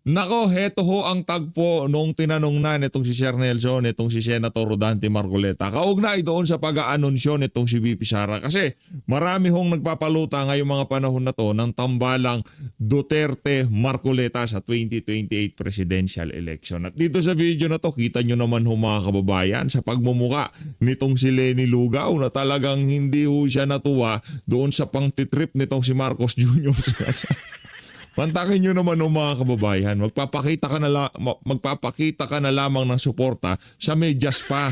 Nako, heto ho ang tagpo nung tinanong na nitong si Sir Nelson, nitong si Senator Rodante Marcoleta. Kaugnay doon sa pag-aanunsyo nitong si VP Sara. Kasi marami hong nagpapaluta ngayong mga panahon na to ng tambalang Duterte Marcoleta sa 2028 presidential election. At dito sa video na to, kita nyo naman ho mga kababayan sa pagmumuka nitong si Leni Lugaw na talagang hindi ho siya natuwa doon sa pangtitrip nitong si Marcos Jr. Pantakin nyo naman mga kababayan, magpapakita ka na lamang ng suporta sa medyas pa.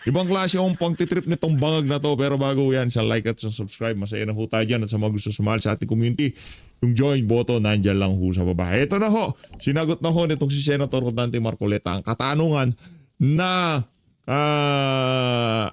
Ibang klase ang pangtitrip nitong bangag na to, pero bago yan, sa like at sa subscribe, masaya na ho tayo dyan at sa mga gusto sumali sa ating community, yung join button, nandyan lang ho sa baba. Ito na ho, sinagot na ho nitong si Senator Rodante Marcoleta ang katanungan na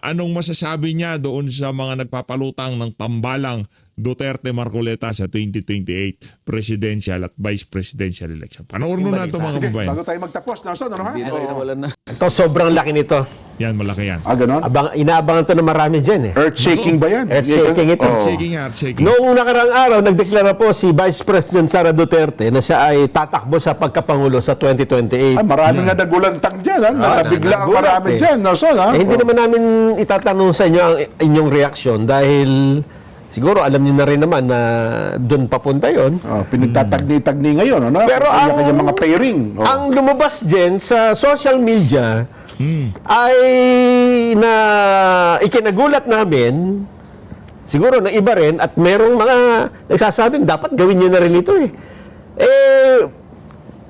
anong masasabi niya doon sa mga nagpapalutang ng tambalang Duterte Marcoleta sa 2028 presidential at vice presidential election. Panoorin mo na ito mga kababayan. Bago tayo magtapos, Nelson, ano ha? Hindi na wala na. Ito, sobrang laki nito. Yan, malaki yan. Ganon? Inaabangan to ng marami dyan eh. Earth-shaking ba yan? Earth-shaking ito. Earth-shaking. Noong nakarang araw, nagdeklara po si Vice President Sara Duterte na siya ay tatakbo sa pagkapangulo sa 2028. Marami nga nagulantang dyan, ha? Nakabigla ang nagulat marami eh. dyan, Nelson, ha? Hindi naman namin itatanong sa inyo ang inyong reaksyon dahil siguro alam niyo na rin naman na doon papunta yon. Pinagtatagni-tagni ngayon, ano? Pero kanya mga pairing. ang lumabas dyan sa social media ay na ikinagulat namin, siguro na iba rin, at merong mga nagsasabing dapat gawin nyo na rin ito eh.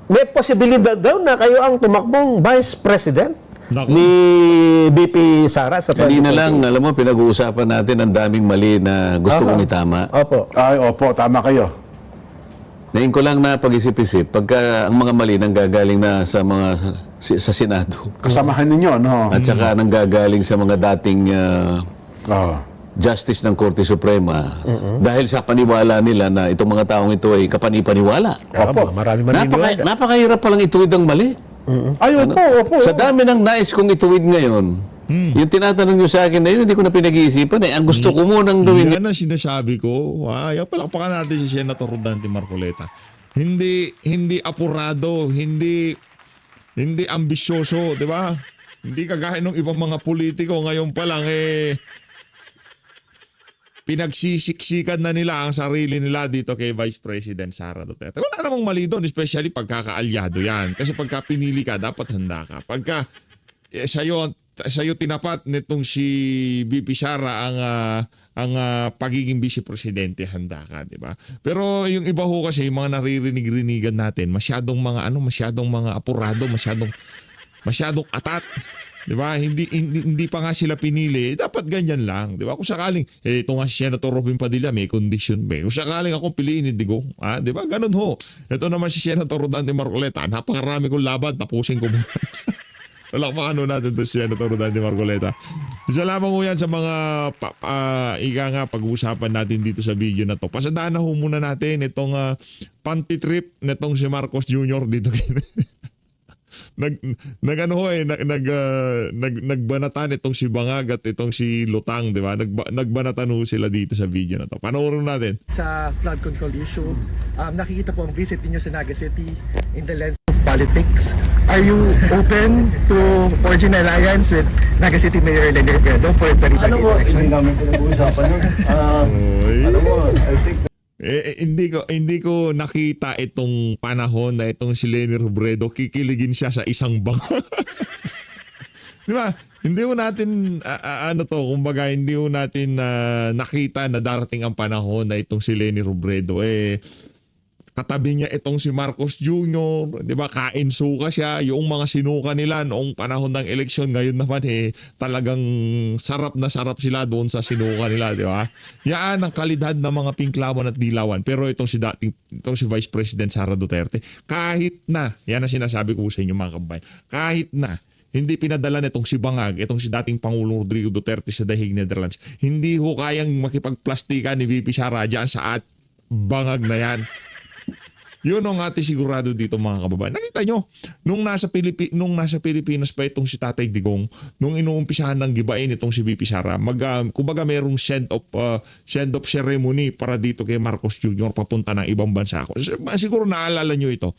May posibilidad daw na kayo ang tumakbong Vice President ni BP Sara sa Kanina lang, alam mo, pinag-uusapan natin ang daming mali na gusto kong itama. Opo. Ay, opo, tama kayo. Ngayon ko lang na pag-isip-isip, pagka ang mga mali nanggagaling na sa sa Senado. Kasamahan ninyo, no? At saka nanggagaling sa mga dating Oh. justice ng Korte Suprema. Dahil sa paniwala nila na itong mga taong ito ay kapani-paniwala. Opo. Marami maniniwala. Napakahirap palang ituwid ang mali. Ay, opo, opo. Sa dami ng nais kong ituwid ngayon, yung tinatanong nyo sa akin na yun, hindi ko na pinag-iisipan eh. Ang gusto ko munang gawin. Yan ang sinasabi ko. Ayaw, palakpakan natin si Senator Rodante Marcoleta. Hindi apurado, hindi ambisyoso, di ba? Hindi kagaya ng ibang mga politiko ngayon pa lang pinagsisiksikan na nila ang sarili nila dito kay Vice President Sara Duterte. Wala namang mali doon, especially pagkakaalyado yan. Kasi pagka pinili ka, dapat handa ka. Pagka sa'yo tinapat nitong si BP Sara ang pagiging vice presidente, handa ka, di ba? Pero yung iba ho kasi, yung mga naririnig-rinigan natin, masyadong mga apurado, masyadong atat. Di ba? Hindi pa nga sila pinili. Dapat ganyan lang. Di ba? Kung sakaling, ito nga si Senator Robin Padilla, may condition ba? Kung sakaling ako piliin, hindi ko. Di ba? Ganun ho. Ito naman si Senator Rodante Marcoleta. Napakarami kong laban. Tapusin ko muna. Wala pa ano natin to si Senator Rodante Marcoleta. Isa lamang ho yan sa mga pag-uusapan natin dito sa video na to. Pasadaan na ho muna natin itong panty-trip nitong si Marcos Jr. dito. Nagbanatan itong si Bangag at itong si Lutang, di ba? Nagbanatan ho sila dito sa video na to. Panoorin natin. Sa flood control issue, nakikita po ang visit niyo sa Naga City in the lens of politics. Are you open to forging an alliance with Naga City Mayor Leni Robredo for 2028 elections? Hindi namin pinag-uusapan yun. Alam mo, I think Hindi ko nakita itong panahon na itong si Leni Robredo kikiligin siya sa isang bang. Di ba? Hindi mo natin kumbaga hindi mo natin nakita na darating ang panahon na itong si Leni Robredo katabi niya itong si Marcos Jr., 'di ba? Kain suka siya, yung mga sinuka nila noong panahon ng eleksyon, ngayon naman talagang sarap na sarap sila doon sa sinuka nila, 'di ba? Yan ang kalidad ng mga pinklawan at dilawan. Pero itong si Vice President Sara Duterte, kahit na, yan ang sinasabi ko sa inyo mga kababayan, kahit na hindi pinadala nitong si Bangag, itong si dating Pangulong Rodrigo Duterte sa The Hague, Netherlands, hindi ho kayang makipagplastika ni VP Sara dyan sa Bangag na yan. Yun ang ating sigurado dito mga kababayan. Nakita nyo, nung nasa Pilipinas pa itong si Tatay Digong, nung inuumpisahan ng gibain itong si VP Sara, kumbaga merong send off ceremony para dito kay Marcos Jr. papunta ng ibang bansa. Siguro naalala nyo ito.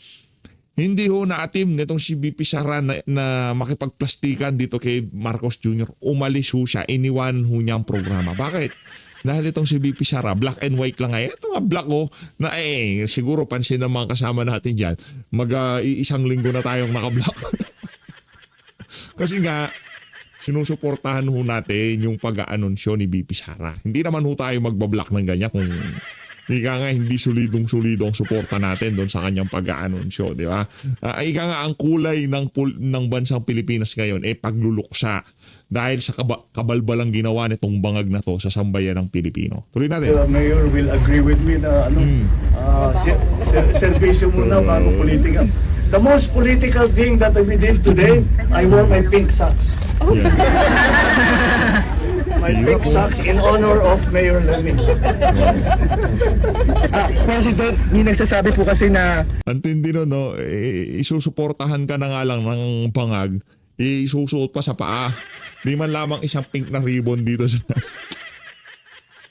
hindi ho naatim nitong si VP Sara na makipagplastikan dito kay Marcos Jr. Umalis ho siya, iniwan ho niya ang programa. Bakit? Dahil itong si VP Sara, black and white lang ngayon. Ito nga black ho, na siguro pansin ng mga kasama natin dyan, isang linggo na tayong naka-black. Kasi nga, sinusuportahan ho natin yung pag-aanunsyo ni VP Sara. Hindi naman ho tayo magbablock ng ganyan kung hindi solidong-solido ang suporta natin doon sa kanyang pag-aanunsyo, di ba? Ika nga ang kulay ng bansang Pilipinas ngayon pagluluksa dahil sa kabalbalang ginawa nitong bangag na to sa sambayan ng Pilipino. Tuloy natin. The mayor will agree with me na servisyo muna bago politika. The most political thing that we did today, I wore my pink socks. Yeah. My pink socks in honor of Mayor Lemmy. President, may nagsasabi po kasi na Ang tindi no, isusuportahan ka na nga lang ng bangag, isusuot pa sa paa. Di man lamang isang pink na ribbon dito sa...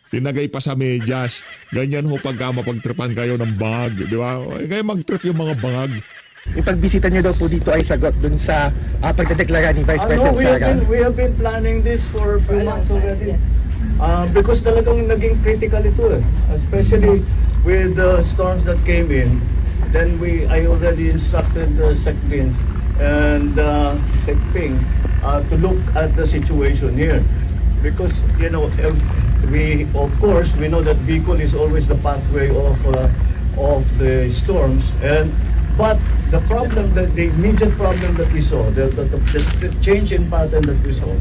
Tinagay pa sa medyas. Ganyan ho pagka mapagtripan kayo ng bangag, di ba? Kaya magtrip yung mga bangag. yung pagbisita niyo daw po dito ay sagot dun sa pagdedeklara ni Vice No, President Sara. we have been planning this for a few months already. Yes. Because talagang naging critical ito especially with the storms that came in. Then I already instructed the SecBins and SecPing to look at the situation here. Because, you know, we know that Bicol is always the pathway of the storms. But the immediate problem that we saw, the change in pattern that we saw,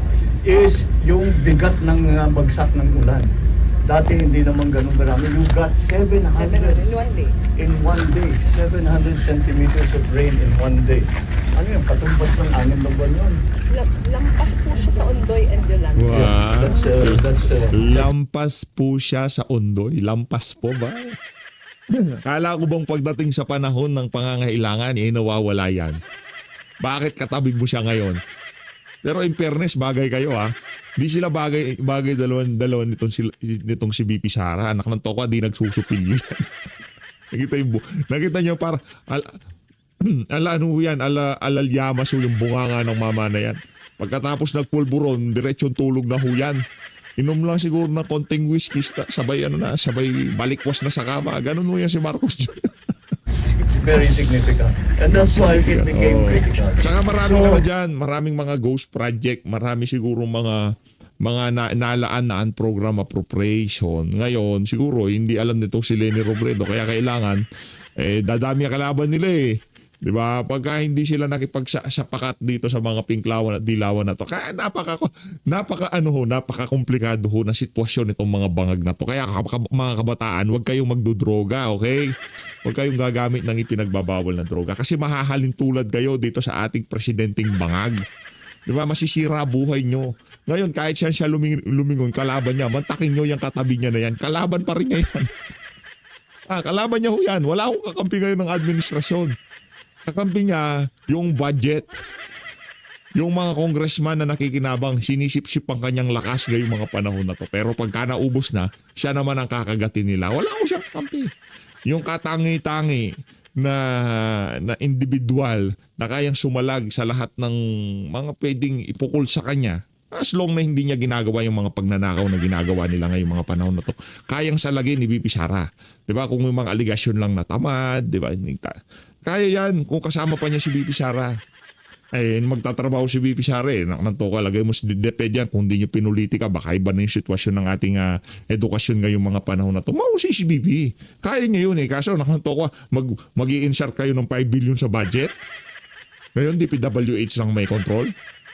is yung bigat ng bagsak ng ulan. Dati hindi naman ganun marami. You got 700 in one day. in one day. 700 centimeters of rain in one day. Ano yun? Katumbas ng 6 na buwan yun. Lampas po siya sa Ondoy and Yolanda. Wow. That's Lampas po siya sa Ondoy. Lampas po ba? Kala ko bang pagdating sa panahon ng pangangailangan, nawawala yan. Bakit katabi mo siya ngayon? Pero in fairness, bagay kayo Di sila bagay dalawan nitong si VP Sara. Anak ng toka, di nagsusupil yun. Nakita niyo para alalyamas yung bunganga ng mama na yan. Pagkatapos nagpulburon, diretsyon tulog na huyan. Inom lang siguro na konting whiskey, sabay balikwas na sa kama. Ganun mo yan si Marcos Jr. very significant. And that's why it became critical. Tsaka maraming mga ghost project, marami siguro mga nalaan program appropriation. Ngayon, siguro hindi alam nito si Leni Robredo, kaya kailangan dadami ang kalaban nila Di ba? Pagka hindi sila nakipagsapakat dito sa mga pinklawan at dilawan na to. Kaya napaka-komplikado ho na sitwasyon itong mga bangag na to. Kaya mga kabataan, huwag kayong magdodroga, okay? Huwag kayong gagamit ng ipinagbabawal na droga. Kasi mahahalin tulad kayo dito sa ating presidenteng bangag. Di ba? Masisira buhay nyo. Ngayon, kahit siya lumingon, kalaban niya, mantakin nyo yung katabi niya na yan. Kalaban pa rin niya yan. Kalaban niya ho yan. Wala akong kakampi ngayon ng administrasyon. Kakampi niya yung budget. Yung mga congressman na nakikinabang, sinisip-sip ang kanyang lakas ngayong mga panahon na to. Pero pagka naubos na, siya naman ang kakagatin nila. Wala ko siyang kakampi. Yung katangi-tangi na individual na kayang sumalag sa lahat ng mga pwedeng ipukol sa kanya. As long na hindi niya ginagawa yung mga pagnanakaw na ginagawa nila ngayong mga panahon na to, kayang salagin ni VP Sara. Diba? Kung may mga aligasyon lang na tamad, diba? Kaya yan kung kasama pa niya si VP Sara. Magtatrabaho si VP Sara Nanto ka, lagay mo si DepEd yan. Kung hindi niyo pinulitika, baka iba na yung sitwasyon ng ating edukasyon ngayong mga panahon na to. Mausi si VP. Kaya niya yun Kaso nanto ka, mag-i-insert kayo ng 5 billion sa budget. Ngayon, DPWH lang may control.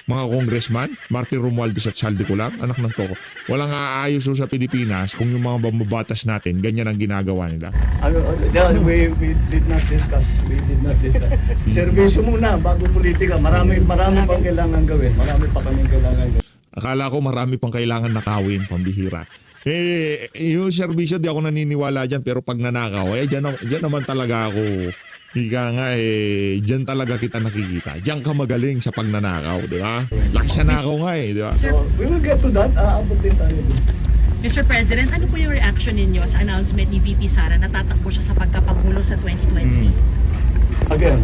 Mga congressman, Martin Romualdez at Saldi Kulam, anak ng toko. Walang aayos sa Pilipinas kung yung mga mababatas natin, ganyan ang ginagawa nila. We did not discuss. Servisyo muna bago politika. Marami pang kailangan gawin. Marami pa kaming kailangan gawin. Akala ko marami pang kailangan nakawin, pambihira. Yung serbisyo, di ako naniniwala dyan, pero pag nanakaw, dyan naman talaga ako. Diyan talaga kita nakikita. Diyan ka magaling sa pagnanakaw, di ba? Laki sa nakaw nga di ba? So, we will get to that. Aabot din tayo dun. Mr. President, ano po yung reaction ninyo sa announcement ni VP Sara na tatakbo siya sa pagkapangulo sa 2020? again,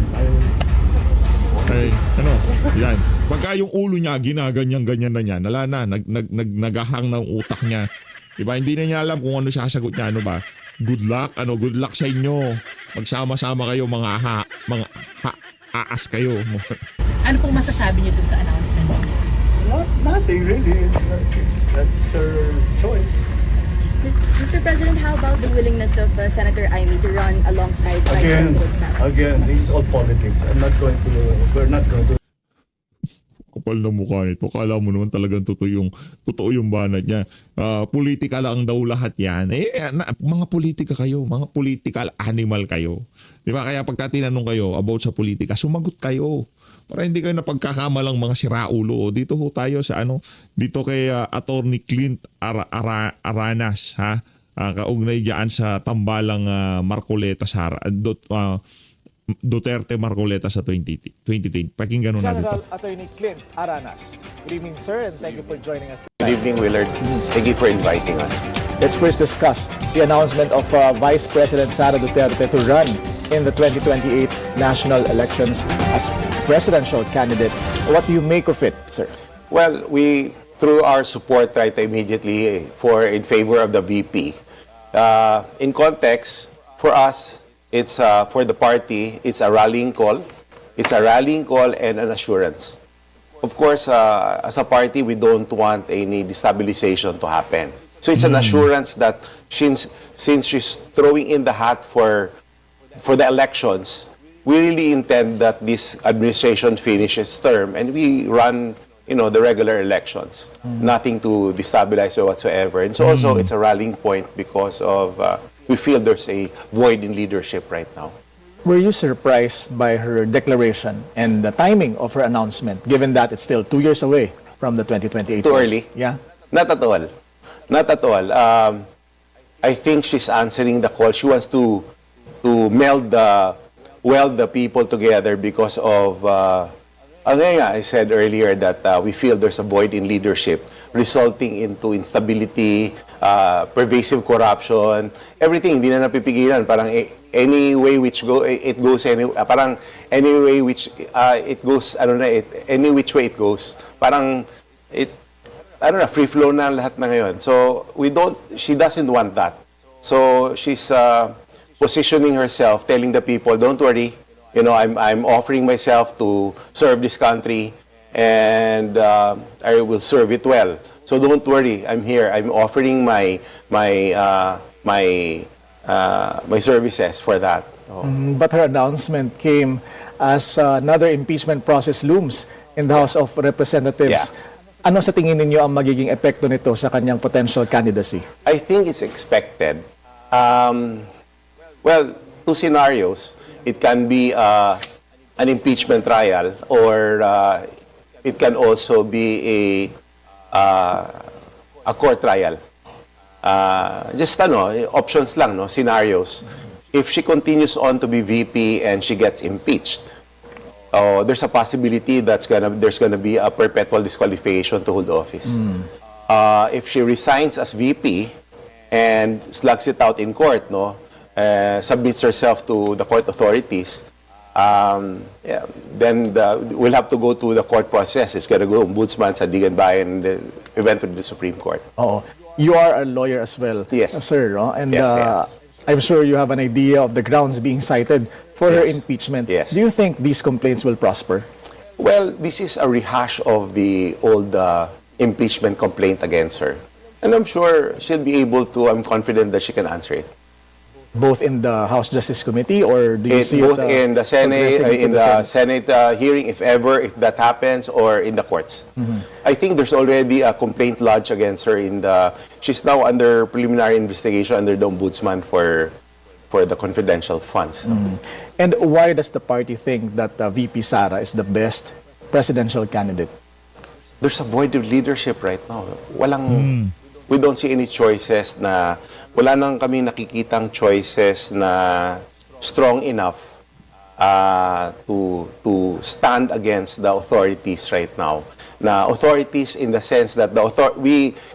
Ay, ano, yan. Pagka yung ulo niya, ginaganyan-ganyan na niya, nagahang ng utak niya. Diba? Hindi na niya alam kung ano sasagot niya, ano ba? Good luck sa inyo. Magsama-sama kayo, mga aas kayo. Ano pong masasabi niyo dun sa announcement? nothing really. That's her choice. Mr. President, how about the willingness of Senator Amy to run alongside Vice President Sara? Again, this is all politics. We're not going to Kapal na mukha nito. Kala mo naman talagang totoo yung banat niya. Politika lang daw lahat yan. Mga politika kayo. Mga political animal kayo. Di ba? Kaya pagka tinanong kayo about sa politika, sumagot kayo. Para hindi kayo napagkakamalang mga siraulo. Dito ho tayo sa dito kay Attorney Clint Aranas, ha? Kaugnay diyan sa tambalang Marcoleta Sara. Duterte Marcoleta sa 2020. Pakinggan mo na dito. General Attorney Clint Aranas. Good evening, sir, and thank you for joining us. Good evening, Willard. Thank you for inviting us. Let's first discuss the announcement of Vice President Sara Duterte to run in the 2028 national elections as presidential candidate. What do you make of it, sir? Well, we threw our support right immediately in favor of the VP. In context, for us, it's for the party, it's a rallying call. It's a rallying call and an assurance. Of course, as a party, we don't want any destabilization to happen. So it's an assurance that since she's throwing in the hat for the elections, we really intend that this administration finishes term and we run, the regular elections. Nothing to destabilize or whatsoever. And so also it's a rallying point because of we feel there's a void in leadership right now. Were you surprised by her declaration and the timing of her announcement, given that it's still 2 years away from the 2028? Too early? Yeah. Not at all. Not at all. I think she's answering the call. She wants to weld the people together because of I said earlier that we feel there's a void in leadership resulting into instability, pervasive corruption, everything hindi na napipigilan. Parang any way which it goes parang any way which it goes any which way it goes. Parang free flow na lahat na ngayon. So she doesn't want that. So she's positioning herself, telling the people, don't worry, I'm offering myself to serve this country and I will serve it well. So don't worry, I'm here. I'm offering my services for that. But her announcement came as another impeachment process looms in the House of Representatives. Yeah. Ano sa tingin ninyo ang magiging epekto nito sa kanyang potential candidacy? I think it's expected. Well, two scenarios. It can be an impeachment trial or it can also be a court trial. Just options lang, scenarios. If she continues on to be VP and she gets impeached, there's a possibility there's gonna be a perpetual disqualification to hold office. If she resigns as VP and slugs it out in court, submits herself to the court authorities, then we'll have to go to the court process. It's gonna go Ombudsman, Sandigan Bayan, and eventually the Supreme Court. Oo. You are a lawyer as well, Yes. sir. No? And Yes, yeah. I'm sure you have an idea of the grounds being cited for her impeachment. Yes. Do you think these complaints will prosper? Well, this is a rehash of the old impeachment complaint against her. And I'm sure she'll be able to, I'm confident that she can answer it. Both in the House Justice Committee, or do you see Both it in the Senate, progressing in to the Senate hearing, if that happens, or in the courts. I think there's already a complaint lodged against her she's now under preliminary investigation under the Ombudsman for the confidential funds. And why does the party think that VP Sara is the best presidential candidate? There's a void of leadership right now. We don't see any choices wala nang kami nakikitang choices na strong enough to stand against the authorities right now. Na authorities in the sense that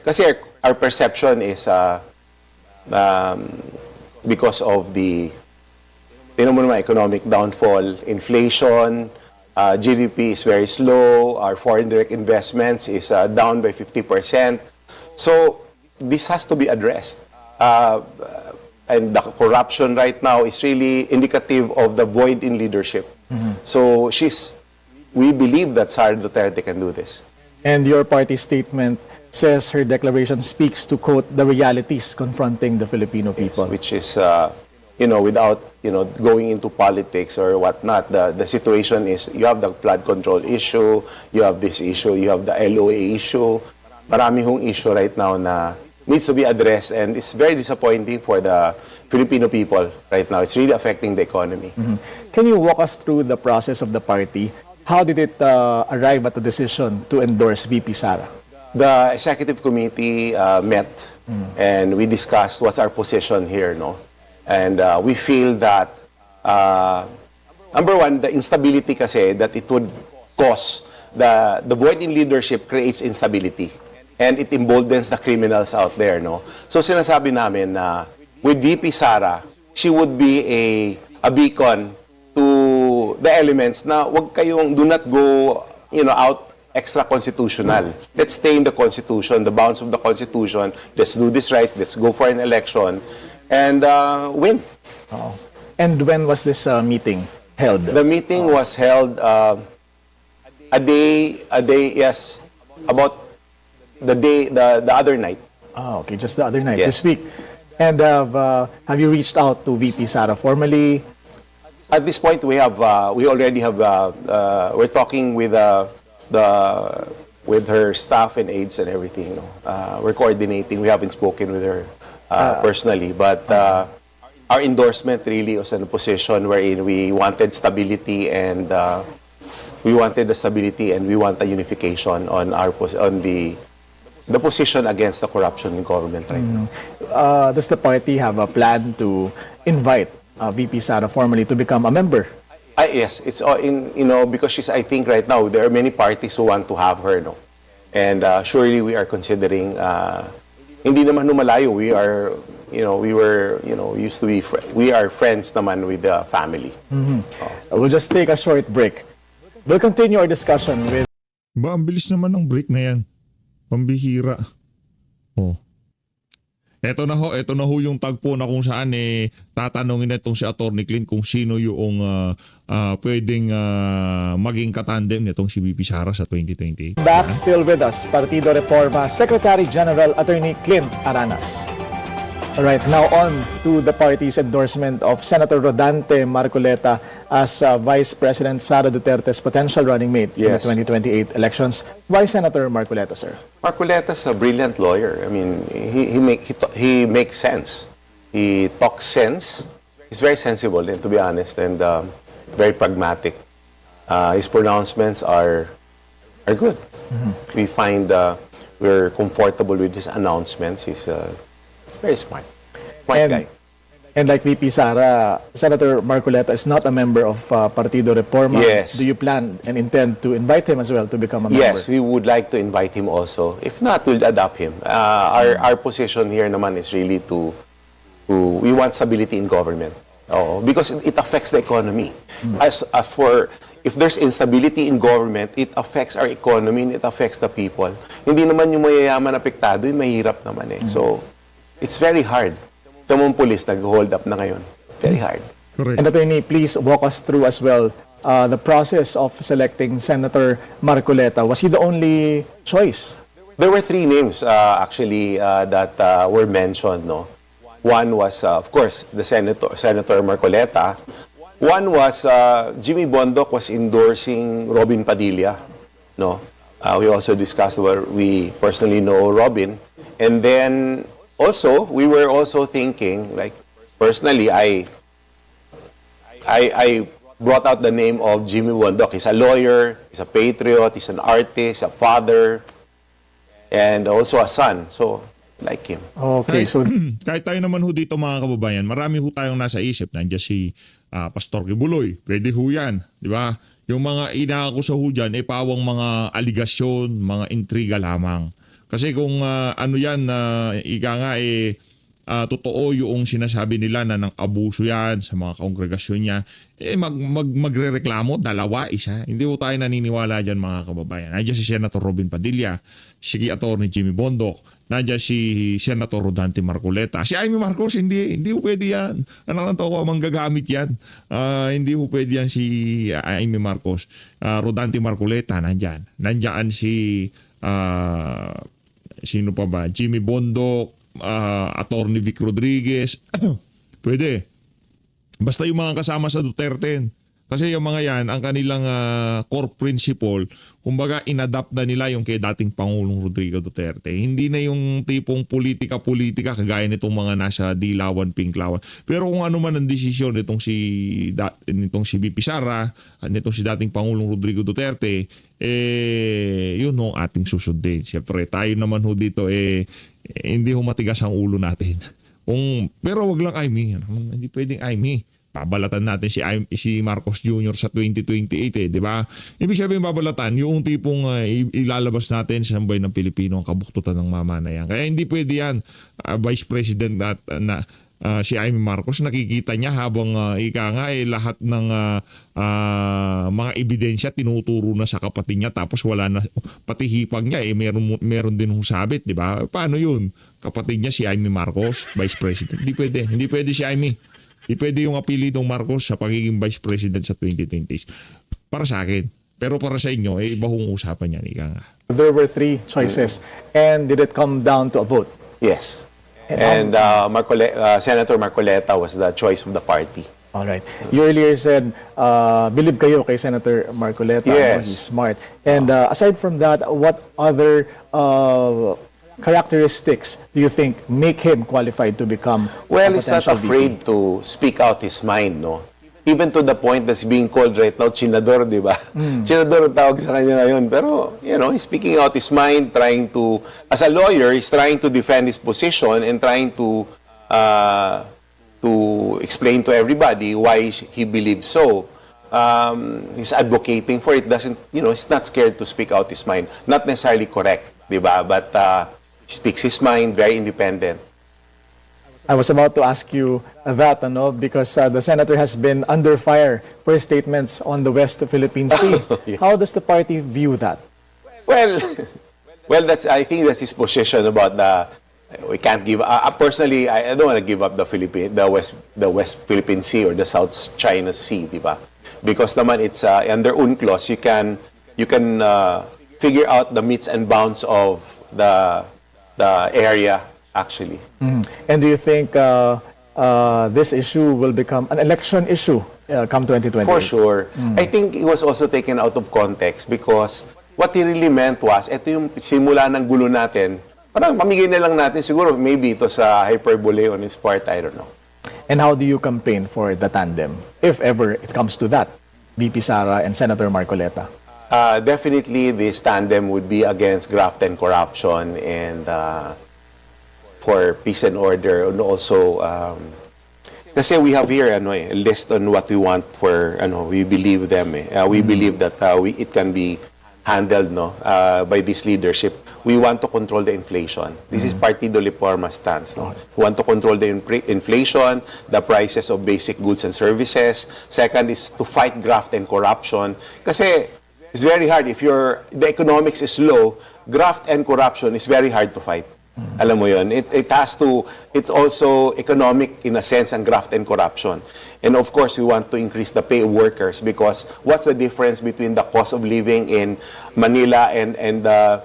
kasi our perception is because of the Tingnan mo naman, economic downfall, inflation, GDP is very slow, our foreign direct investments is down by 50%. So, this has to be addressed. And the corruption right now is really indicative of the void in leadership. So, we believe that Sara Duterte can do this. And your party statement says her declaration speaks to, quote, the realities confronting the Filipino people. Which is, without, going into politics or whatnot, the situation is you have the flood control issue, you have this issue, you have the LOA issue. Marami hong issue right now na needs to be addressed, and it's very disappointing for the Filipino people right now. It's really affecting the economy. Can you walk us through the process of the party? How did it arrive at the decision to endorse VP Sara? The executive committee met and we discussed what's our position here, no? And we feel that number one, the instability kasi that it would cause the void in leadership creates instability and it emboldens the criminals out there, no? So sinasabi namin na with VP Sara, she would be a beacon to the elements na do not go, out extra-constitutional. Let's stay in the Constitution, the bounds of the Constitution. Let's do this right. Let's go for an election and win. And when was this meeting held? The meeting was held a day, yes, about the other night. Okay, just the other night, Yes. this week. And have you reached out to VP Sara formally? At this point, we're talking with her staff and aides and everything. We're coordinating. We haven't spoken with her personally, but our endorsement really was in a position wherein we wanted stability and we wanted the stability and we want a unification on the position against the corruption in government right now. Does the party have a plan to invite VP Sara formally to become a member? Yes, it's because she's, I think right now there are many parties who want to have her, no, and surely we are considering. Hindi naman lumalayo. We are, used to be. We are friends naman with the family. We'll just take a short break. We'll continue our discussion with. Ba, ang bilis naman ng break na yan. Pambihira. Oh. Ito na ho yung tagpo na kung saan tatanungin na itong si Atty. Clint kung sino yung pwedeng maging katandem nitong si VP Sara sa 2028. Back still with us, Partido Reforma Secretary General Attorney Clint Aranas. Alright, now on to the party's endorsement of Senator Rodante Marcoleta as Vice President Sara Duterte's potential running mate Yes. in the 2028 elections. Why Senator Marcoleta, sir? Marcoleta's a brilliant lawyer. I mean, he makes sense. He talks sense. He's very sensible, and to be honest, and very pragmatic. His pronouncements are good. We find we're comfortable with his announcements. He's very smart guy. And like VP Sara, Senator Marcoleta is not a member of Partido Reforma. Yes. Do you plan and intend to invite him as well to become a member? Yes, we would like to invite him also. If not, we'll adopt him. Our position here naman is really we want stability in government. Because it affects the economy. If there's instability in government, it affects our economy and it affects the people. Hindi naman yung mayayaman apektado, yung mahirap naman eh. So, it's very hard. Tamang police nag-hold up na ngayon. Very hard. Correct. And Attorney, please walk us through as well the process of selecting Senator Marcoleta. Was he the only choice? There were three names actually that were mentioned. No, one was of course the Senator Marcoleta. One was Jimmy Bondoc was endorsing Robin Padilla. No, we also discussed where we personally know Robin, and then also we were also thinking, like personally, I brought out the name of Jimmy Bondoc. He's a lawyer, he's a patriot, he's an artist, a father, and also a son. So, like him. Okay, so Kahit tayo naman ho dito mga kababayan, marami ho tayong nasa isip. Nandiyan si Pastor Kibuloy. Pwede ho yan. Di ba? Yung mga inaakusa ho dyan, pawang mga aligasyon, mga intriga lamang. Kasi kung ano yan, ika nga totoo yung sinasabi nila na ng abuso yan sa mga kongregasyon niya, magrereklamo, dalawa, isa. Hindi po tayo naniniwala dyan, mga kababayan. Nandiyan si Senator Robin Padilla, si Atty. Jimmy Bondoc, nandiyan si Senator Rodante Marcoleta. Si Amy Marcos, hindi po pwede yan. Anak ng tao, manggagamit yan. Hindi po pwede yan si Amy Marcos. Rodante Marcoleta, nandyan. Nandyan si, sino pa ba? Jimmy Bondoc, Atty. Vic Rodriguez. Pwede. Basta yung mga kasama sa Duterte. Kasi yung mga yan, ang kanilang core principle, kumbaga inadapt na nila yung kay dating Pangulong Rodrigo Duterte. Hindi na yung tipong politika-politika kagaya nitong mga nasa dilawan, pinklawan. Pero kung ano man ang desisyon nitong si VP Sara, nitong si dating Pangulong Rodrigo Duterte, yun ang ating susundin. Siyempre, tayo naman ho dito, hindi ho matigas ang ulo natin. Pero wag lang Amy. Hindi pwedeng Amy. Babalatan natin si Marcos Jr. sa 2028 di ba? Ibig sabihin babalatan yung tipong ilalabas natin sa sambayan ng Pilipino ang kabuktutan ng mamanayan. Kaya hindi pwede yan. Vice President na si Amy Marcos, nakikita niya habang lahat ng mga ebidensya tinuturo na sa kapatid niya, tapos wala na, pati hipag niya meron din sabit, di ba? Paano yun? Kapatid niya si Amy Marcos, Vice President. Hindi pwede si Amy. Hindi pwede yung apelidong Marcos sa pagiging Vice President sa 2020s. Para sa akin. Pero para sa inyo, iba hong usapan yan. Ika nga. There were 3 choices. And did it come down to a vote? Yes. And Senator Marcoleta was the choice of the party. All right. You earlier said, believe kayo kay Senator Marcoleta. Yes. He's smart. And aside from that, what other characteristics do you think make him qualified to become Well, a he's not potential VP? afraid to speak out his mind, no? Even to the point that's being called right now, Chinador, di ba? Chinador ang tawag sa kanya ngayon. Pero, he's speaking out his mind, trying to, as a lawyer, he's trying to defend his position and trying to explain to everybody why he believes so. He's advocating for it. He's not scared to speak out his mind. Not necessarily correct, di ba? But he speaks his mind, very independent. I was about to ask you that, because the senator has been under fire for his statements on the West Philippine Sea. Yes. How does the party view that? Well, I think that's his position about we can't give. Personally, I don't want to give up the West Philippine Sea or the South China Sea, di ba? Because naman it's under UNCLOS, you can figure out the metes and bounds of the area. Actually. And do you think this issue will become an election issue come 2020? For sure. I think it was also taken out of context because what he really meant was, ito yung simula ng gulo natin, parang pamigay na lang natin, siguro maybe ito sa hyperbole on his part, I don't know. And how do you campaign for the tandem, if ever it comes to that, VP Sara and Senator Marcoleta? Definitely, this tandem would be against graft and corruption and for peace and order, and also kasi we have here a list on what we want for we believe them we believe that it can be handled by this leadership. We want to control the inflation. This is Partido Reforma stance. We want to control the inflation, the prices of basic goods and services. Second is to fight graft and corruption. Kasi it's very hard if the economics is low, graft and corruption is very hard to fight. Alam mo yun, it's also economic in a sense, and graft and corruption. And of course, we want to increase the pay of workers because what's the difference between the cost of living in Manila and the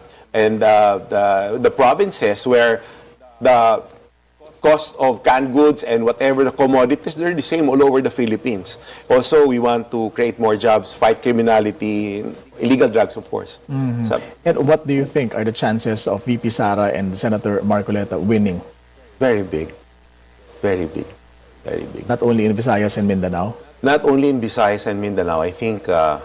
provinces where the cost of canned goods and whatever the commodities, they're the same all over the Philippines. Also, we want to create more jobs, fight criminality, illegal drugs, of course. So, And what do you think are the chances of VP Sara and Senator Marcoleta winning? very big. Very big. Very big. Not only in Visayas and Mindanao? Not only in Visayas and Mindanao, I think the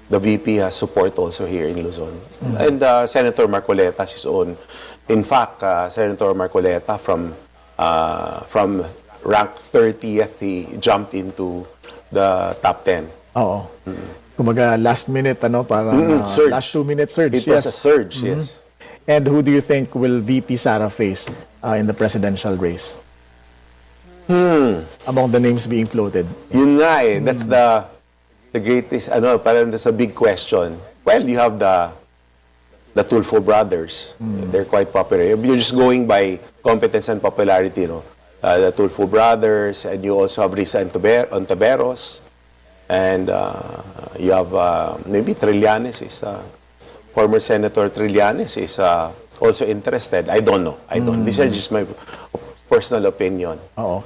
VP has support also here in Luzon. And Senator Marcoleta has his own. In fact, Senator Marcoleta from rank 30th, he jumped into the top 10. Oo. Kumaga last minute, parang Surge. last 2 minutes surge. It was a surge, yes. And who do you think will VP Sara face in the presidential race? Among the names being floated. Yun nga eh. That's the greatest, parang that's a big question. Well, you have the Tulfo brothers. They're quite popular. You're just going by competence and popularity, the Tulfo brothers, and you also have Risa Ontiveros, and you have maybe Trillanes is former Senator Trillanes is also interested. I don't know. These are just my personal opinion. Oo.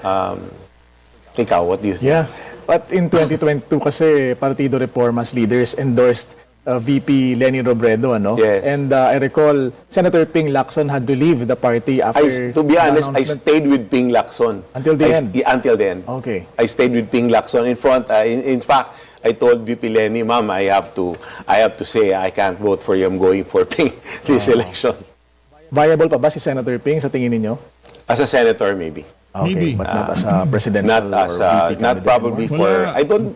Ikaw, what do you think? Yeah. But in 2022 kasi Partido Reforma's leaders endorsed VP Leni Robredo, ano? Yes. And I recall Senator Ping Lacson had to leave the party after To be the honest, I announcement. stayed with Ping Lacson. Until the end? Until the end. Okay. I stayed with Ping Lacson in front. In fact, I told VP Leni, Ma'am, I have to say I can't vote for you. I'm going for Ping this election. Viable pa ba si Senator Ping sa tingin ninyo? As a senator, maybe. Okay, Maybe. but not as a presidential Not as or VP not candidate probably anymore? Wala.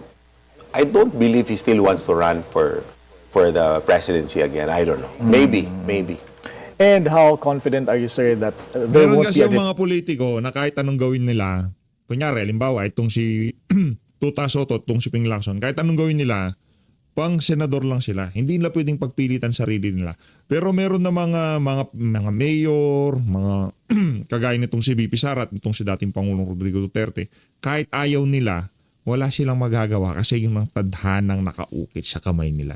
I don't believe he still wants to run for the presidency again. I don't know. Maybe. And how confident are you, sir, that there Meron won't kasi be a yung mga politiko na kahit anong gawin nila, kunyari, halimbawa, itong si Tuta Soto, itong si Ping Lacson, kahit anong gawin nila, pang senador lang sila. Hindi nila pwedeng pagpilitan sarili nila. Pero meron na mga mayor, mga kagaya nitong si VP Sara at itong si dating Pangulong Rodrigo Duterte, kahit ayaw nila, wala silang magagawa kasi yung mga tadhanang nakaukit sa kamay nila.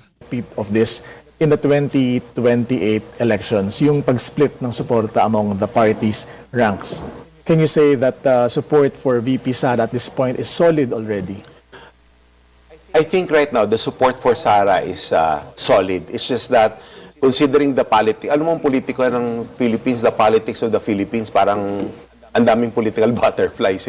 of this in the 2028 elections, yung pag-split ng suporta among the parties' ranks. Can you say that support for VP Sara at this point is solid already? I think right now the support for Sara is solid. It's just that considering the politics, ano mong politiko ng Philippines, the politics of the Philippines, parang ang daming political butterflies.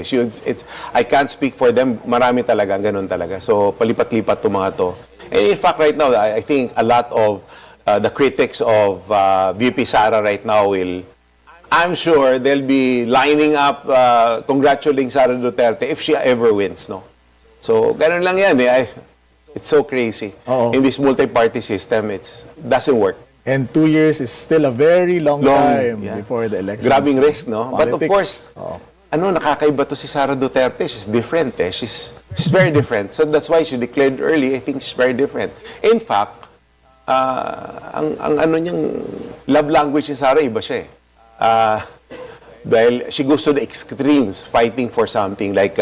I can't speak for them. Marami talaga, ganun talaga. So palipat-lipat to mga to. And in fact, right now, I think a lot of the critics of VP Sara right now I'm sure they'll be lining up congratulating Sara Duterte if she ever wins, no? So, ganun lang yan eh. It's so crazy. Oo. In this multi-party system, it doesn't work. And 2 years is still a very long time yeah. before the elections. Grabing risk, no? But of Politics. course, Oo. nakakaiba to si Sara Duterte. She's different eh. She's very different. So that's why she declared early, I think she's very different. In fact, ang niyang love language ni Sara, iba siya eh. Dahil she goes to the extremes fighting for something like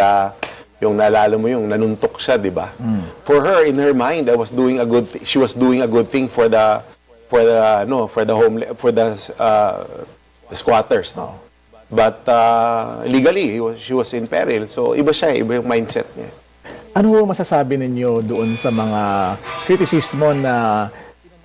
yung naalala mo yung nanuntok siya, di ba? For her, in her mind, she was doing a good thing for the squatters, no? But legally, she was in peril. So iba siya, iba yung mindset niya. Ano ho masasabi ninyo doon sa mga kritisismo na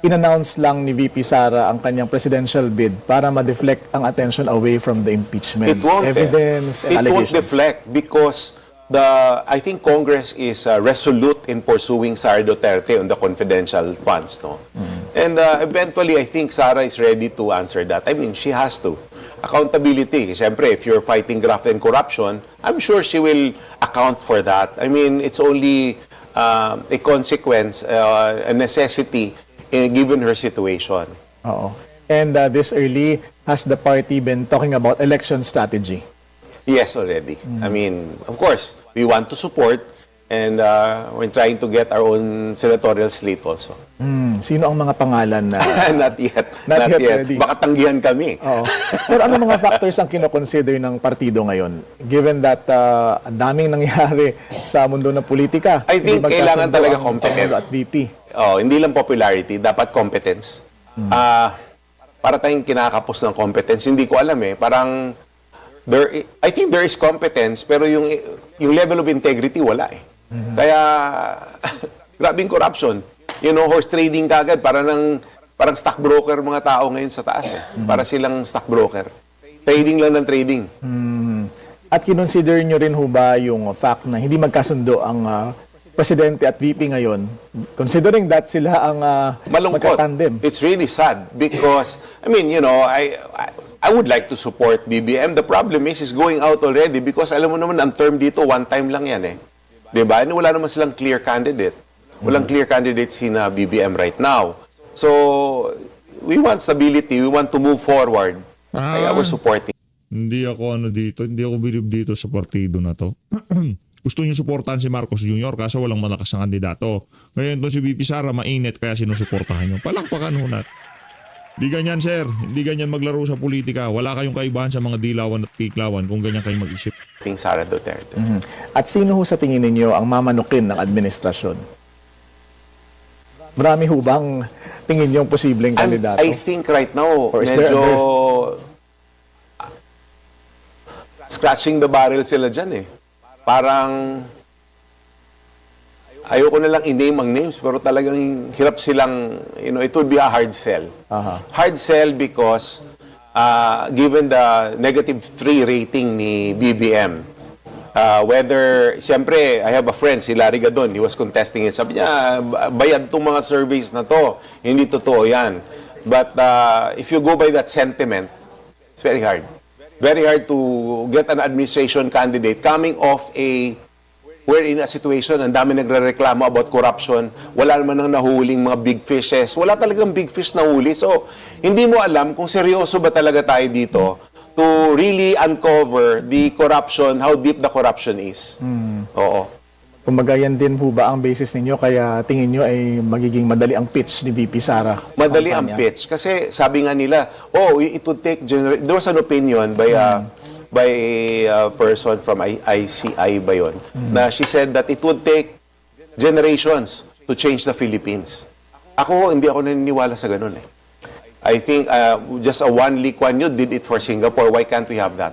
in-announce lang ni VP Sara ang kanyang presidential bid para ma-deflect ang attention away from the impeachment? It won't. Evidence and It won't allegations. deflect because I think Congress is resolute in pursuing Sara Duterte on the confidential funds, no? And eventually, I think Sara is ready to answer that. I mean, she has to. Accountability. Siyempre, if you're fighting graft and corruption, I'm sure she will account for that. I mean, it's only a consequence, a necessity, given her situation. Oo. And this early, has the party been talking about election strategy? Yes, already. I mean, of course, we want to support and we're trying to get our own senatorial slate also. Sino ang mga pangalan na... Not yet. Not yet ready. Baka tanggihan kami. Oo. Pero ano mga factors ang kinoconsider ng partido ngayon? Given that ang daming nangyari sa mundo ng politika. I think hindi kailangan magkasundo talaga ang competent. Pangulo at VP. Hindi lang popularity, dapat competence. Para tayong kinakapos ng competence, hindi ko alam eh. Parang, I think there is competence, pero yung level of integrity, wala eh. Kaya, grabing corruption. Horse trading kagad, parang stockbroker mga tao ngayon sa taas eh. Para silang stockbroker. Trading lang ng trading. At kinonsider nyo rin ho ba yung fact na hindi magkasundo ang Presidente at VP ngayon, considering that sila ang Malungkot. magkatandem? It's really sad because, I mean, I would like to support BBM. The problem is going out already because alam mo naman, ang term dito, one time lang yan eh. Diba? And wala naman silang clear candidate. Walang clear candidate si BBM right now. So, we want stability, we want to move forward. Kaya we're supporting. Hindi ako hindi ako believe dito sa partido na to. Gusto niyo suportahan si Marcos Jr. kaso walang malakas na kandidato. Ngayon to si VP Sara mainit kaya sinusuportahan niyo. Palakpakan hunat. Hindi ganyan, sir. Hindi ganyan maglaro sa politika. Wala kayong kaibahan sa mga dilawan at kiklawan kung ganyan kayo mag-isip. Sara Duterte. At sino ho sa tingin ninyo ang mamanukin ng administrasyon? Marami ho bang tingin niyo ang posibleng kandidato? I think right now, Or is there medyo a scratching the barrel sila dyan eh. Parang ayoko na lang i-name ang names pero talagang hirap silang, it would be a hard sell. Hard sell because given the -3 rating ni BBM, whether, siyempre, I have a friend, si Larry Gadon, he was contesting it. Sabi niya, bayad tong mga surveys na to. Hindi totoo yan. But if you go by that sentiment, it's very hard. Very hard to get an administration candidate coming off we're in a situation, ang dami nagre-reklamo about corruption, wala naman nang nahuling mga big fishes, wala talagang big fish na huli. So, hindi mo alam kung seryoso ba talaga tayo dito to really uncover the corruption, how deep the corruption is. Oo. Kumbaga yan din po ba ang basis ninyo kaya tingin nyo ay magiging madali ang pitch ni VP Sara? sa Madali ang kampanya? pitch. Kasi sabi nga nila, it would take, there was an opinion by a person from ICI ba yun, na she said that it would take generations to change the Philippines. Hindi ako naniniwala sa ganun eh. I think just a one Lee Kuan Yew did it for Singapore. Why can't we have that?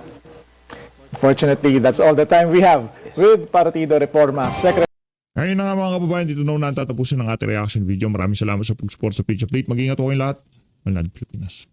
Fortunately, that's all the time we have with Partido Reforma Secretary. Ngayon na nga mga kababayan, dito na tatapusin ang ating reaction video. Maraming salamat sa pag-support sa Page Update. Mag-ingat po kayong lahat. Manlad Pilipinas.